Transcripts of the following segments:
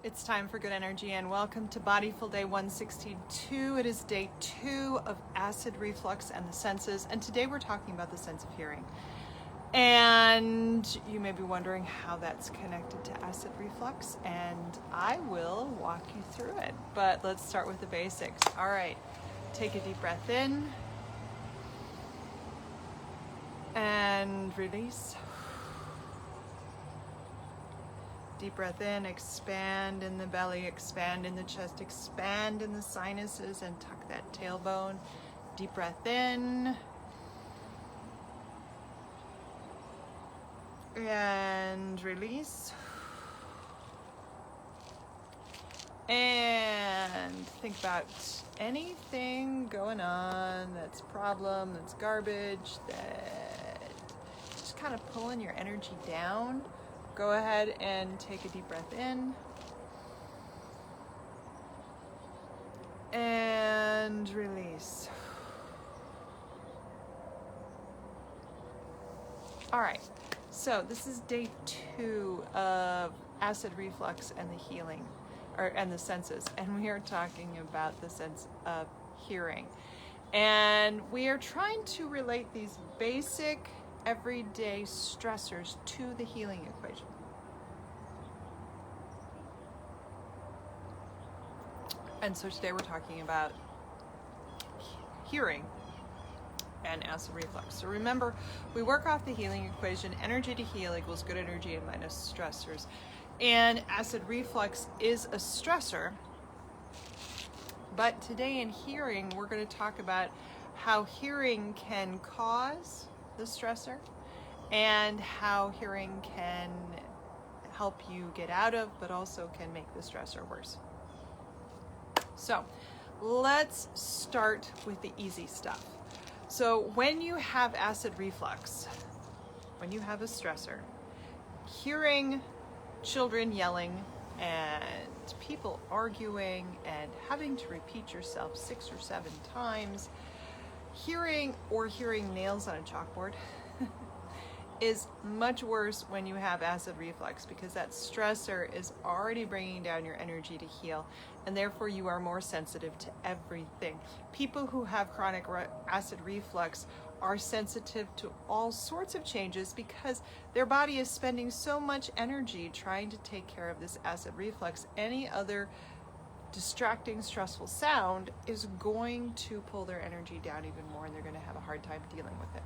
It's time for good energy and welcome to Bodyful Day 162. It is day 2 of acid reflux and the senses, and today we're talking about the sense of hearing. And you may be wondering how that's connected to acid reflux, and I will walk you through it. But let's start with the basics. All right, take a deep breath in and release. Deep breath in, expand in the belly, expand in the chest, expand in the sinuses, and tuck that tailbone. Deep breath in. And release. And think about anything going on that's problem, that's garbage, that just kind of pulling your energy down. Go ahead and take a deep breath in and release. All right, so this is day 2 of acid reflux and the healing, and the senses, and we are talking about the sense of hearing. And we are trying to relate these basic everyday stressors to the healing equation. And so today we're talking about hearing and acid reflux. So remember, we work off the healing equation. Energy to heal equals good energy and minus stressors. And acid reflux is a stressor. But today in hearing, we're going to talk about how hearing can cause the stressor and how hearing can help you get out of, but also can make the stressor worse. So let's start with the easy stuff. So when you have acid reflux, when you have a stressor, hearing children yelling and people arguing and having to repeat yourself 6 or 7 times, hearing nails on a chalkboard is much worse when you have acid reflux, because that stressor is already bringing down your energy to heal, and therefore you are more sensitive to everything. People who have chronic acid reflux are sensitive to all sorts of changes because their body is spending so much energy trying to take care of this acid reflux. Any other distracting, stressful sound is going to pull their energy down even more, and they're going to have a hard time dealing with it.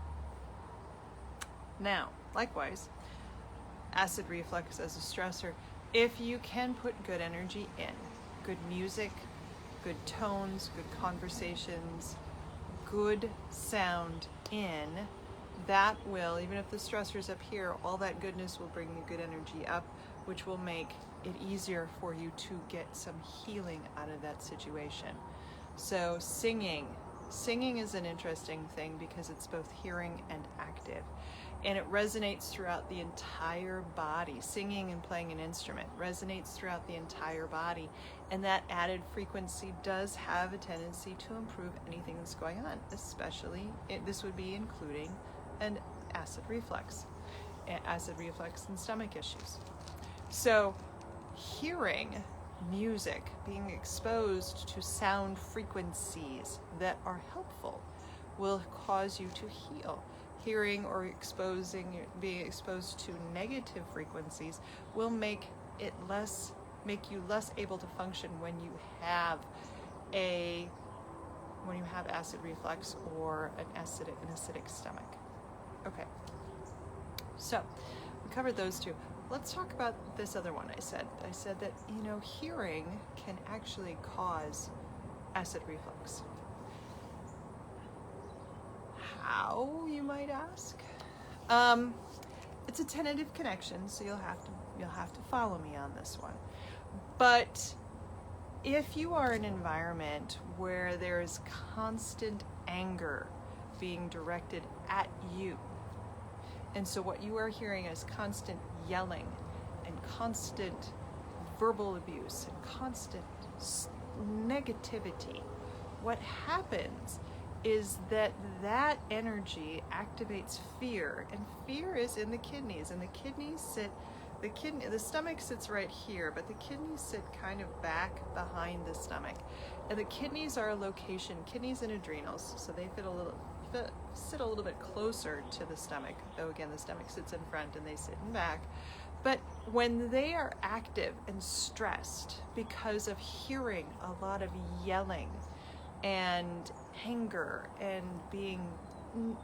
Now, likewise, acid reflux as a stressor, if you can put good energy in, good music, good tones, good conversations, good sound in, that will, even if the stressor's up here, all that goodness will bring the good energy up, which will make it easier for you to get some healing out of that situation. So singing is an interesting thing because it's both hearing and active, and it resonates throughout the entire body. Singing and playing an instrument resonates throughout the entire body, and that added frequency does have a tendency to improve anything that's going on, especially this would be including an acid reflux and stomach issues. So hearing music, being exposed to sound frequencies that are helpful, will cause you to heal. Hearing or being exposed to negative frequencies will make you less able to function when you have acid reflux or an acidic stomach. Okay, so we covered those 2. Let's talk about this other one. I said that, hearing can actually cause acid reflux. How, you might ask? It's a tentative connection, so you'll have to follow me on this one. But if you are in an environment where there's constant anger being directed at you, and so what you are hearing is constant yelling and constant verbal abuse and constant negativity, what happens is that energy activates fear, and fear is in the kidneys, and the kidneys sit the stomach sits right here, but the kidneys sit kind of back behind the stomach. And the kidneys are a location, kidneys and adrenals, so they sit a little bit closer to the stomach, though again the stomach sits in front and they sit in back. But when they are active and stressed because of hearing a lot of yelling and anger and being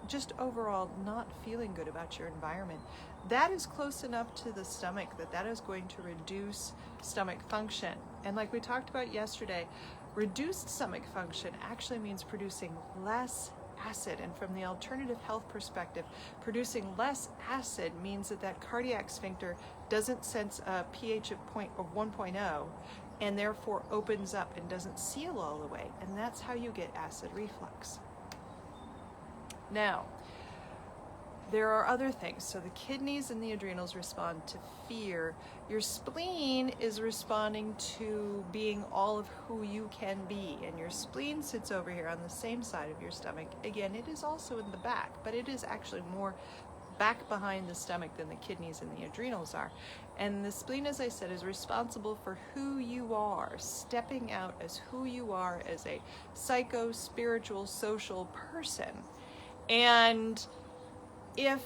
just overall not feeling good about your environment, that is close enough to the stomach that is going to reduce stomach function. And like we talked about yesterday, reduced stomach function actually means producing less acid. And from the alternative health perspective, producing less acid means that cardiac sphincter doesn't sense a pH of 1.0 and therefore opens up and doesn't seal all the way. And that's how you get acid reflux. Now, there are other things. So the kidneys and the adrenals respond to fear. Your spleen is responding to being all of who you can be. And your spleen sits over here on the same side of your stomach. Again, it is also in the back, but it is actually more back behind the stomach than the kidneys and the adrenals are. And the spleen, as I said, is responsible for who you are, stepping out as who you are as a psycho, spiritual, social person. And if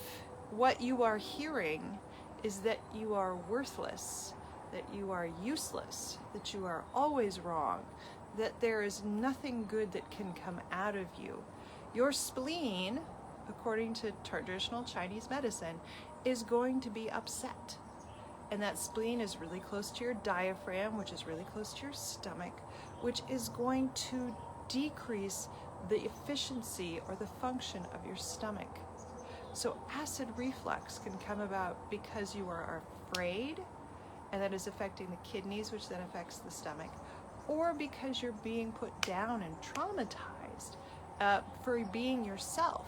what you are hearing is that you are worthless, that you are useless, that you are always wrong, that there is nothing good that can come out of you, your spleen, according to traditional Chinese medicine, is going to be upset. And that spleen is really close to your diaphragm, which is really close to your stomach, which is going to decrease the efficiency or the function of your stomach. So acid reflux can come about because you are afraid, and that is affecting the kidneys, which then affects the stomach, or because you're being put down and traumatized for being yourself.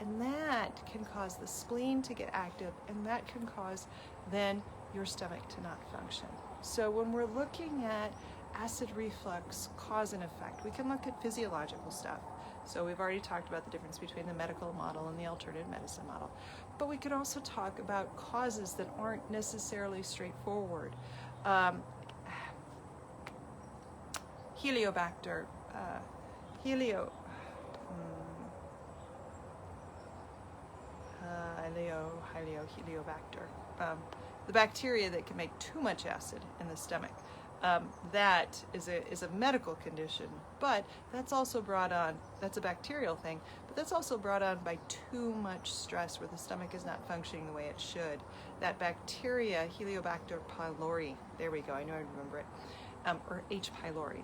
And that can cause the spleen to get active, and that can cause then your stomach to not function. So when we're looking at acid reflux cause and effect, we can look at physiological stuff. So we've already talked about the difference between the medical model and the alternative medicine model. But we could also talk about causes that aren't necessarily straightforward. Heliobacter, Heliobacter, the bacteria that can make too much acid in the stomach. That is a medical condition, but that's also brought on, that's a bacterial thing, but that's also brought on by too much stress where the stomach is not functioning the way it should. That bacteria, Heliobacter pylori, there we go, I know I remember it, or H. pylori.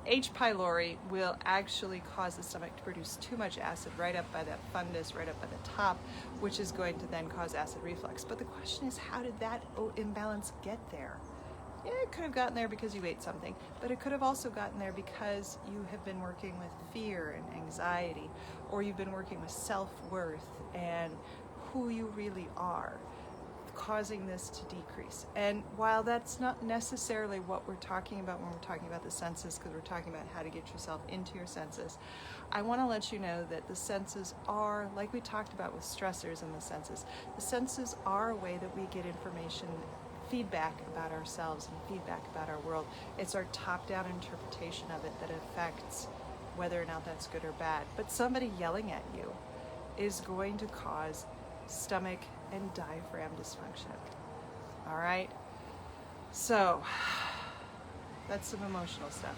H. pylori will actually cause the stomach to produce too much acid right up by that fundus, right up by the top, which is going to then cause acid reflux. But the question is, how did that imbalance get there? Yeah, it could have gotten there because you ate something, but it could have also gotten there because you have been working with fear and anxiety, or you've been working with self-worth and who you really are, causing this to decrease. And while that's not necessarily what we're talking about when we're talking about the senses, because we're talking about how to get yourself into your senses, I want to let you know that the senses are, like we talked about with stressors and the senses are a way that we get information, feedback about ourselves and feedback about our world. It's our top-down interpretation of it that affects whether or not that's good or bad. But somebody yelling at you is going to cause stomach and diaphragm dysfunction. All right? So that's some emotional stuff.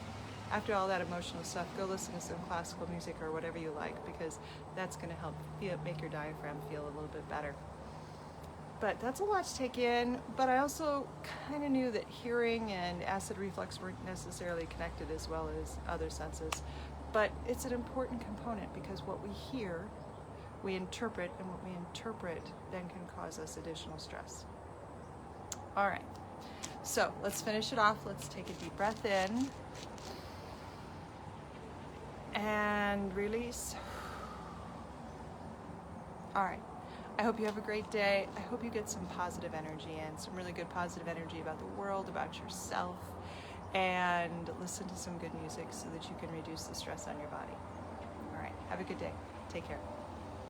After all that emotional stuff, go listen to some classical music or whatever you like, because that's going to help make your diaphragm feel a little bit better. But that's a lot to take in, but I also kind of knew that hearing and acid reflux weren't necessarily connected as well as other senses. But it's an important component because what we hear, we interpret, and what we interpret then can cause us additional stress. All right, so let's finish it off. Let's take a deep breath in and release. All right. I hope you have a great day. I hope you get some positive energy in, some really good positive energy about the world, about yourself, and listen to some good music so that you can reduce the stress on your body. All right, have a good day. Take care.